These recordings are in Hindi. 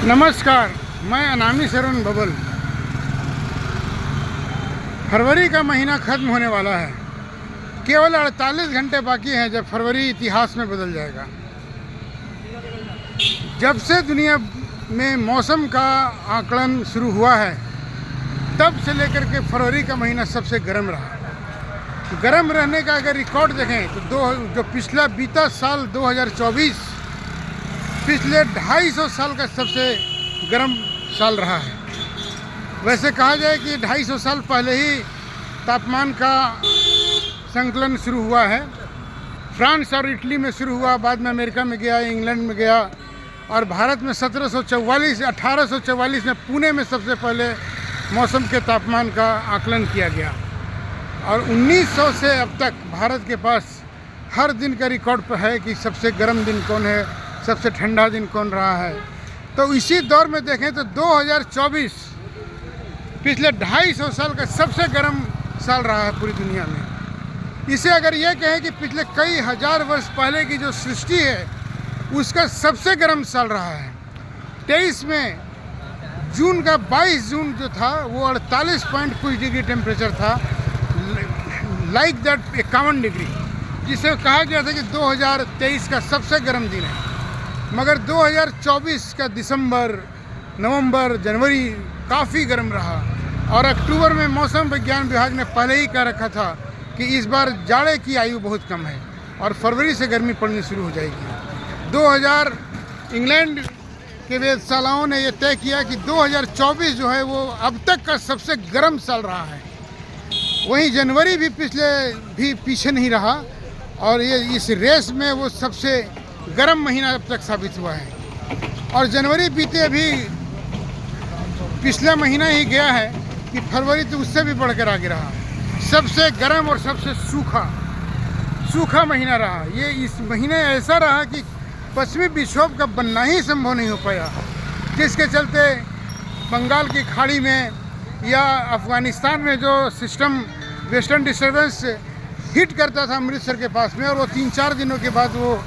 नमस्कार, मैं अनामी शरण बबल। फरवरी का महीना ख़त्म होने वाला है। केवल 48 घंटे बाकी हैं जब फरवरी इतिहास में बदल जाएगा। जब से दुनिया में मौसम का आकलन शुरू हुआ है तब से लेकर के फरवरी का महीना सबसे गर्म रहा। गर्म रहने का अगर रिकॉर्ड देखें तो जो पिछला बीता साल 2024 पिछले 250 साल का सबसे गर्म साल रहा है। वैसे कहा जाए कि 250 साल पहले ही तापमान का संकलन शुरू हुआ है। फ्रांस और इटली में शुरू हुआ, बाद में अमेरिका में गया, इंग्लैंड में गया और भारत में 1844 में पुणे में सबसे पहले मौसम के तापमान का आकलन किया गया। और 1900 से अब तक भारत के पास हर दिन का रिकॉर्ड पर है कि सबसे गर्म दिन कौन है, सबसे ठंडा दिन कौन रहा है। तो इसी दौर में देखें तो 2024 पिछले 250 साल का सबसे गर्म साल रहा है पूरी दुनिया में। इसे अगर ये कहें कि पिछले कई हजार वर्ष पहले की जो सृष्टि है उसका सबसे गर्म साल रहा है। 23 में जून का 22 जून जो था वो 48 पॉइंट कुछ डिग्री टेम्परेचर था, लाइक दैट 51 डिग्री, जिसे कहा गया था कि 2023 का सबसे गर्म दिन है। मगर 2024 का दिसंबर, नवंबर, जनवरी काफ़ी गर्म रहा और अक्टूबर में मौसम विज्ञान विभाग ने पहले ही कह रखा था कि इस बार जाड़े की आयु बहुत कम है और फरवरी से गर्मी पड़नी शुरू हो जाएगी। 2000 इंग्लैंड के वेधशालाओं ने यह तय किया कि 2024 जो है वो अब तक का सबसे गर्म साल रहा है। वहीं जनवरी भी पीछे नहीं रहा और ये इस रेस में वो सबसे गर्म महीना अब तक साबित हुआ है। और जनवरी बीते अभी पिछला महीना ही गया है कि फरवरी तो उससे भी बढ़कर आगे रहा। सबसे गर्म और सबसे सूखा महीना रहा। ये इस महीने ऐसा रहा कि पश्चिमी विक्षोभ का बनना ही संभव नहीं हो पाया, जिसके चलते बंगाल की खाड़ी में या अफ़गानिस्तान में जो सिस्टम वेस्टर्न डिस्टर्बेंस हिट करता था अमृतसर के पास में और वो 3-4 दिनों के बाद वो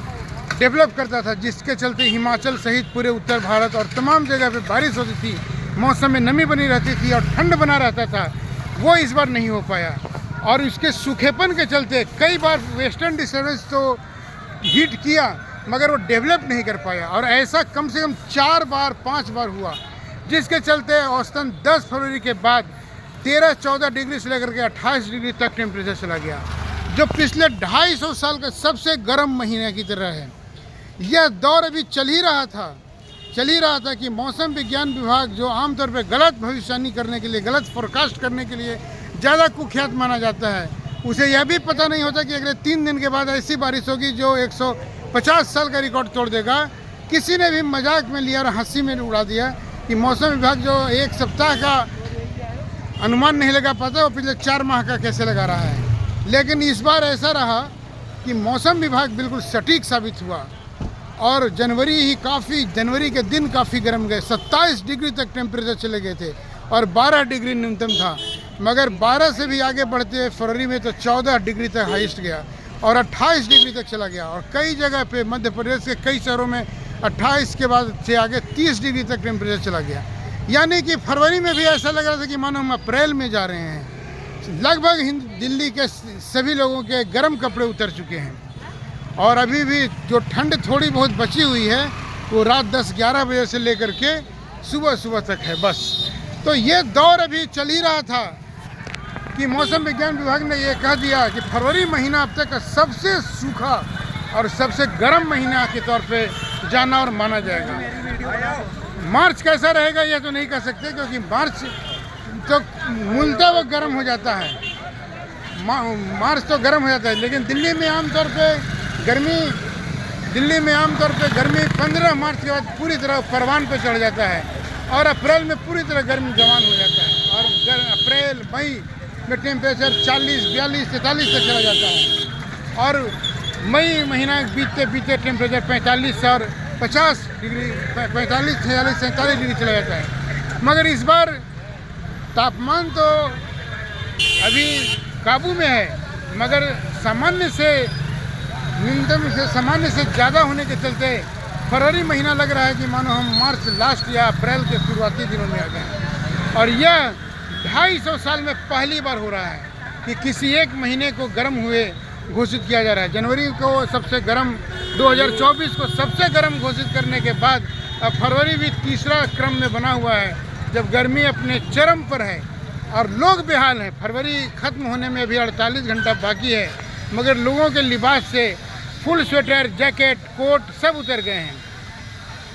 डेवलप करता था, जिसके चलते हिमाचल सहित पूरे उत्तर भारत और तमाम जगह पे बारिश होती थी, मौसम में नमी बनी रहती थी और ठंड बना रहता था, वो इस बार नहीं हो पाया। और इसके सूखेपन के चलते कई बार वेस्टर्न डिस्टर्बेंस तो हिट किया मगर वो डेवलप नहीं कर पाया और ऐसा कम से कम 4-5 बार हुआ, जिसके चलते औसतन 10 फरवरी के बाद 13-14 डिग्री से लेकर के 28 डिग्री तक टेम्परेचर चला गया, जो पिछले 250 साल का सबसे गर्म महीने की तरह है। यह दौर अभी चल ही रहा था कि मौसम विज्ञान विभाग जो आमतौर पर गलत भविष्यवाणी करने के लिए, गलत फोरकास्ट करने के लिए ज़्यादा कुख्यात माना जाता है, उसे यह भी पता नहीं होता कि अगले 3 दिन के बाद ऐसी बारिश होगी जो 150 साल का रिकॉर्ड तोड़ देगा। किसी ने भी मजाक में लिया और हंसी में उड़ा दिया कि मौसम विभाग जो 1 सप्ताह का अनुमान नहीं लगा पाता वो पिछले 4 माह का कैसे लगा रहा है। लेकिन इस बार ऐसा रहा कि मौसम विभाग बिल्कुल सटीक साबित हुआ और जनवरी के दिन काफ़ी गर्म गए। 27 डिग्री तक टेम्परेचर चले गए थे और 12 डिग्री न्यूनतम था। मगर 12 से भी आगे बढ़ते फरवरी में तो 14 डिग्री तक हाईएस्ट गया और 28 डिग्री तक चला गया और कई जगह पे मध्य प्रदेश के कई शहरों में 28 के बाद से आगे 30 डिग्री तक टेम्परेचर चला गया। यानी कि फरवरी में भी ऐसा लग रहा था कि मानो हम अप्रैल में जा रहे हैं। लगभग दिल्ली के सभी लोगों के गर्म कपड़े उतर चुके हैं और अभी भी जो ठंड थोड़ी बहुत बची हुई है वो रात 10-11 बजे से लेकर के सुबह तक है बस। तो ये दौर अभी चल ही रहा था कि मौसम विज्ञान विभाग ने ये कह दिया कि फरवरी महीना अब तक का सबसे सूखा और सबसे गर्म महीना के तौर पे जाना और माना जाएगा। मार्च कैसा रहेगा यह तो नहीं कह सकते, क्योंकि मार्च तो मूलतः वो गर्म हो जाता है, मार्च तो गर्म हो जाता है। लेकिन दिल्ली में आमतौर पे गर्मी 15 मार्च के बाद पूरी तरह परवान पे चढ़ जाता है और अप्रैल में पूरी तरह गर्मी जवान हो जाता है और अप्रैल मई में टेम्परेचर 40, 42, 43 तक चला जाता है और मई महीना बीते टेम्परेचर 45 और 50 डिग्री, 45, 46, 47 डिग्री चला जाता है। मगर इस बार तापमान तो अभी काबू में है मगर न्यूनतम से सामान्य से ज़्यादा होने के चलते फरवरी महीना लग रहा है कि मानो हम मार्च लास्ट या अप्रैल के शुरुआती दिनों में आ गए हैं। और यह 250 साल में पहली बार हो रहा है कि किसी एक महीने को गर्म हुए घोषित किया जा रहा है। जनवरी को सबसे गर्म, 2024 को सबसे गर्म घोषित करने के बाद अब फरवरी भी तीसरा क्रम में बना हुआ है, जब गर्मी अपने चरम पर है और लोग बेहाल हैं। फरवरी ख़त्म होने में अभी 48 घंटा बाकी है, मगर लोगों के लिबास से फुल स्वेटर, जैकेट, कोट सब उतर गए हैं।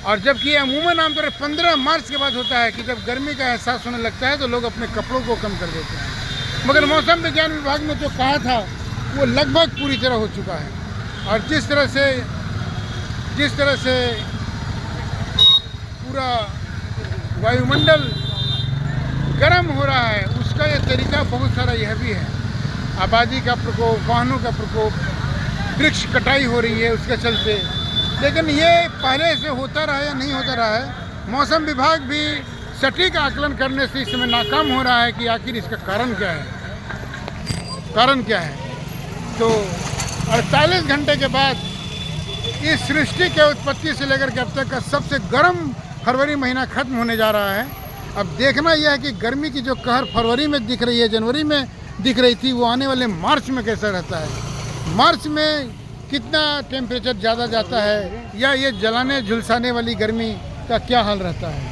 और जबकि अमूमन आमतौर पर 15 मार्च के बाद होता है कि जब गर्मी का एहसास होने लगता है तो लोग अपने कपड़ों को कम कर देते हैं, मगर मौसम विज्ञान विभाग ने जो कहा था वो लगभग पूरी तरह हो चुका है। और जिस तरह से पूरा वायुमंडल गर्म हो रहा है, उसका ये तरीका बहुत सारा यह भी है। आबादी का प्रकोप, वाहनों का प्रकोप, वृक्ष कटाई हो रही है उसके चलते। लेकिन ये पहले से होता रहा या नहीं होता रहा है, मौसम विभाग भी सटीक आकलन करने से इस समय नाकाम हो रहा है कि आखिर इसका कारण क्या है। तो 48 घंटे के बाद इस सृष्टि के उत्पत्ति से लेकर के अब तक का सबसे गर्म फरवरी महीना खत्म होने जा रहा है। अब देखना यह है कि गर्मी की जो कहर फरवरी में दिख रही है, जनवरी में दिख रही थी, वो आने वाले मार्च में कैसा रहता है। मार्च में कितना टेम्परेचर ज़्यादा जाता है, या ये जलाने झुलसाने वाली गर्मी का क्या हाल रहता है।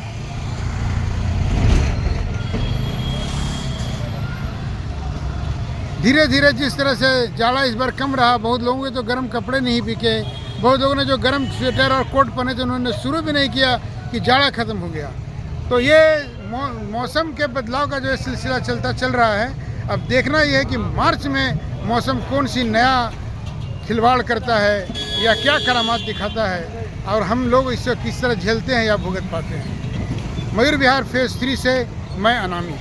धीरे धीरे जिस तरह से जाड़ा इस बार कम रहा, बहुत लोगों के तो गर्म कपड़े नहीं बिके, बहुत लोगों ने जो गर्म स्वेटर और कोट पहने थे उन्होंने शुरू भी नहीं किया कि जाड़ा ख़त्म हो गया। तो ये मौसम के बदलाव का जो सिलसिला चल रहा है। अब देखना ये है कि मार्च में मौसम कौन सी नया खिलवाड़ करता है या क्या करामात दिखाता है, और हम लोग इससे किस तरह झेलते हैं या भुगत पाते हैं। मयूर विहार फेज़ 3 से मैं अनामी।